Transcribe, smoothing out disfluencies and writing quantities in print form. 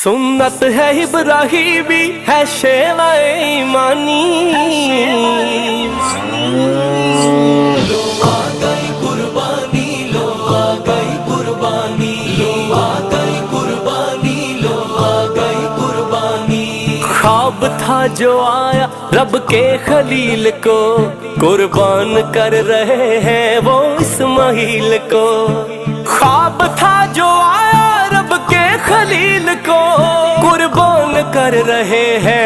सुन्नत है इब्राहिमी है शेवाए ईमानी। लो आ गई कुर्बानी, लो आ गई कुर्बानी, लो आ गई कुर्बानी, लो आ गई कुर्बानी। ख्वाब था जो आया रब के खलील को, कुर्बान कर रहे हैं वो इस्माइल को। ख्वाब था जो आया रब के खलील को, कुर्बान कर रहे हैं